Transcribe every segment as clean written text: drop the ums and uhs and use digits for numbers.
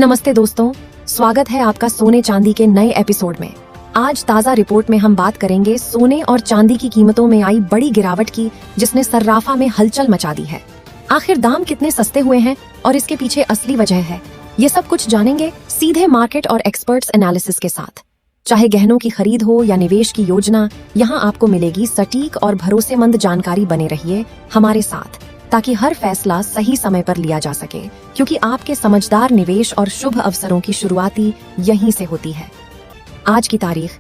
नमस्ते दोस्तों, स्वागत है आपका सोने चांदी के नए एपिसोड में। आज ताज़ा रिपोर्ट में हम बात करेंगे सोने और चांदी की कीमतों में आई बड़ी गिरावट की, जिसने सर्राफा में हलचल मचा दी है। आखिर दाम कितने सस्ते हुए हैं और इसके पीछे असली वजह है, ये सब कुछ जानेंगे सीधे मार्केट और एक्सपर्ट्स एनालिसिस के साथ। चाहे गहनों की खरीद हो या निवेश की योजना, यहाँ आपको मिलेगी सटीक और भरोसेमंद जानकारी। बने रहिए हमारे साथ ताकि हर फैसला सही समय पर लिया जा सके, क्योंकि आपके समझदार निवेश और शुभ अवसरों की शुरुआती यहीं से होती है। आज की तारीख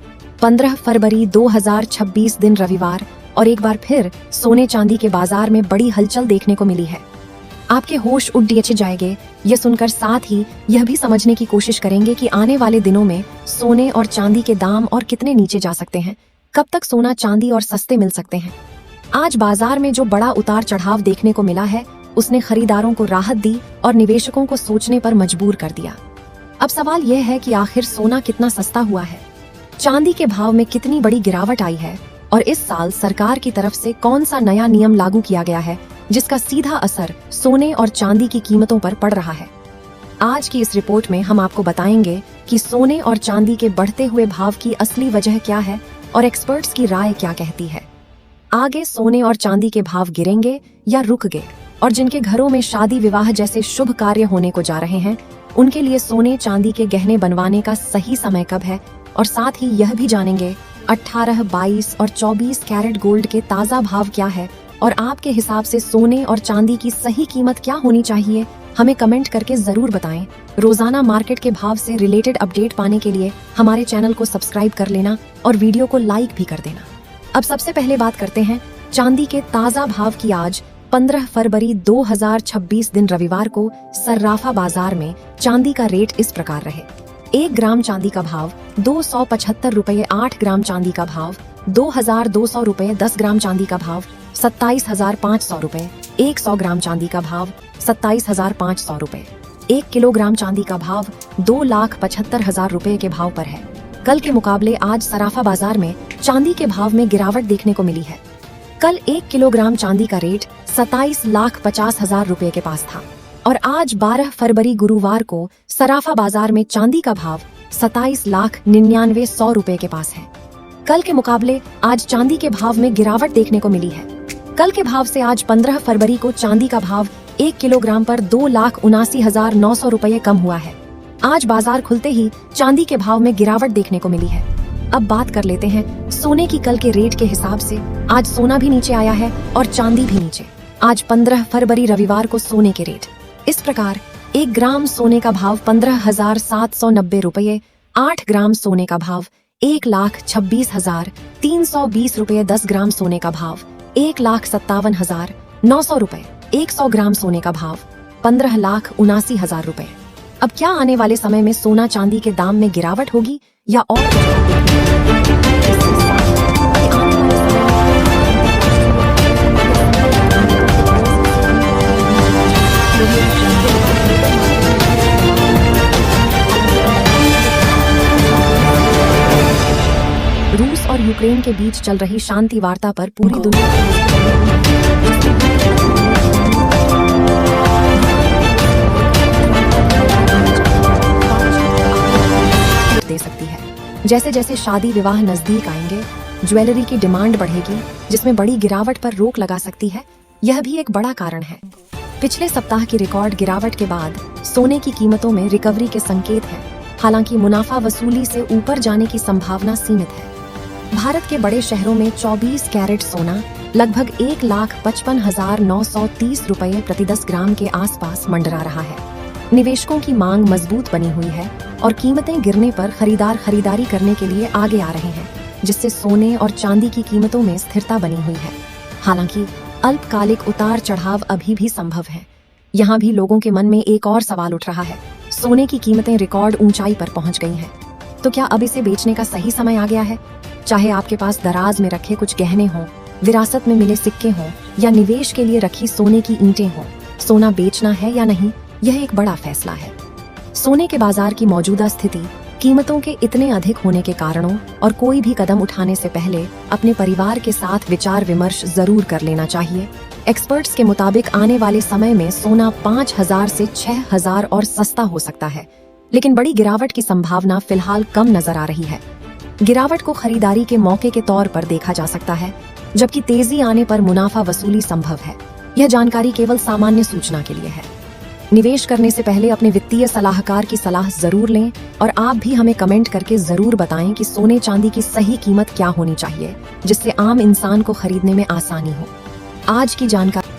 15 फरवरी 2026 दिन रविवार, और एक बार फिर सोने चांदी के बाजार में बड़ी हलचल देखने को मिली है। आपके होश उड़ जाएंगे ये सुनकर, साथ ही यह भी समझने की कोशिश करेंगे कि आने वाले दिनों में सोने और चांदी के दाम और कितने नीचे जा सकते हैं, कब तक सोना चांदी और सस्ते मिल सकते हैं। आज बाजार में जो बड़ा उतार चढ़ाव देखने को मिला है, उसने खरीदारों को राहत दी और निवेशकों को सोचने पर मजबूर कर दिया। अब सवाल यह है कि आखिर सोना कितना सस्ता हुआ है, चांदी के भाव में कितनी बड़ी गिरावट आई है, और इस साल सरकार की तरफ से कौन सा नया नियम लागू किया गया है जिसका सीधा असर सोने और चांदी की कीमतों पर पड़ रहा है। आज की इस रिपोर्ट में हम आपको बताएंगे कि सोने और चांदी के बढ़ते हुए भाव की असली वजह क्या है और एक्सपर्ट्स की राय क्या कहती है। आगे सोने और चांदी के भाव गिरेंगे या रुक गए, और जिनके घरों में शादी विवाह जैसे शुभ कार्य होने को जा रहे हैं, उनके लिए सोने चांदी के गहने बनवाने का सही समय कब है। और साथ ही यह भी जानेंगे 18, 22 और 24 कैरेट गोल्ड के ताज़ा भाव क्या है, और आपके हिसाब से सोने और चांदी की सही कीमत क्या होनी चाहिए। हमें कमेंट करके जरूर बताएं। रोजाना मार्केट के भाव से रिलेटेड अपडेट पाने के लिए हमारे चैनल को सब्सक्राइब कर लेना और वीडियो को लाइक भी कर देना। अब सबसे पहले बात करते हैं चांदी के ताज़ा भाव की। आज 15 फरवरी 2026 दिन रविवार को सर्राफा बाजार में चांदी का रेट इस प्रकार रहे। 1 ग्राम चांदी का भाव 275 रुपये, 8 ग्राम चांदी का भाव 2200 रुपये, 10 ग्राम चांदी का भाव 27,500 रुपये, 100 ग्राम चांदी का भाव 27,500 रुपये, 1 किलोग्राम चांदी का भाव 2,75,000 रुपये के भाव पर है। कल के मुकाबले आज सराफा बाजार में चांदी के भाव में गिरावट देखने को मिली है। कल 1 किलोग्राम चांदी का रेट 27,50,000 रुपये के पास था, और आज 12 फरवरी गुरुवार को सराफा बाजार में चांदी का भाव 27,99,100 रुपये के पास है। कल के मुकाबले आज चांदी के भाव में गिरावट देखने को मिली है। कल के भाव से आज 15 फरवरी को चांदी का भाव 1 किलोग्राम पर 2,79,900 रुपये कम हुआ है। आज बाजार खुलते ही चांदी के भाव में गिरावट देखने को मिली है। अब बात कर लेते हैं सोने की। कल के रेट के हिसाब से आज सोना भी नीचे आया है और चांदी भी नीचे। आज 15 फरवरी रविवार को सोने के रेट इस प्रकार: 1 ग्राम सोने का भाव 15,790 रुपये, 8 ग्राम सोने का भाव 1,26,320 रुपये, 10 ग्राम सोने का भाव 1,57,900 रुपये, 100 ग्राम सोने का भाव 15,79,000 रुपये। अब क्या आने वाले समय में सोना चांदी के दाम में गिरावट होगी या और रूस और यूक्रेन के बीच चल रही शांति वार्ता पर पूरी दुनिया दे सकती है। जैसे जैसे शादी विवाह नजदीक आएंगे, ज्वेलरी की डिमांड बढ़ेगी, जिसमें बड़ी गिरावट पर रोक लगा सकती है। यह भी एक बड़ा कारण है। पिछले सप्ताह की रिकॉर्ड गिरावट के बाद सोने की कीमतों में रिकवरी के संकेत हैं। हालांकि मुनाफा वसूली से ऊपर जाने की संभावना सीमित है। भारत के बड़े शहरों में 24 कैरेट सोना लगभग 1,55,930 रुपये प्रति 10 ग्राम के आसपास मंडरा रहा है। निवेशकों की मांग मजबूत बनी हुई है और कीमतें गिरने पर खरीदार खरीदारी करने के लिए आगे आ रहे हैं, जिससे सोने और चांदी की कीमतों में स्थिरता बनी हुई है। हालांकि अल्पकालिक उतार चढ़ाव अभी भी संभव है। यहाँ भी लोगों के मन में एक और सवाल उठ रहा है। सोने की कीमतें रिकॉर्ड ऊंचाई पर पहुंच गई हैं, तो क्या अब इसे बेचने का सही समय आ गया है? चाहे आपके पास दराज में रखे कुछ गहने हों, विरासत में मिले सिक्के हों, या निवेश के लिए रखी सोने की ईंटें हों, सोना बेचना है या नहीं, यह एक बड़ा फैसला है। सोने के बाजार की मौजूदा स्थिति, कीमतों के इतने अधिक होने के कारणों और कोई भी कदम उठाने से पहले अपने परिवार के साथ विचार विमर्श जरूर कर लेना चाहिए। एक्सपर्ट्स के मुताबिक आने वाले समय में सोना 5,000 से 6,000 और सस्ता हो सकता है, लेकिन बड़ी गिरावट की संभावना फिलहाल कम नजर आ रही है। गिरावट को खरीदारी के मौके के तौर पर देखा जा सकता है, जबकि तेजी आने पर मुनाफा वसूली संभव है। यह जानकारी केवल सामान्य सूचना के लिए है। निवेश करने से पहले अपने वित्तीय सलाहकार की सलाह जरूर लें और आप भी हमें कमेंट करके जरूर बताएं कि सोने चांदी की सही कीमत क्या होनी चाहिए, जिससे आम इंसान को खरीदने में आसानी हो। आज की जानकारी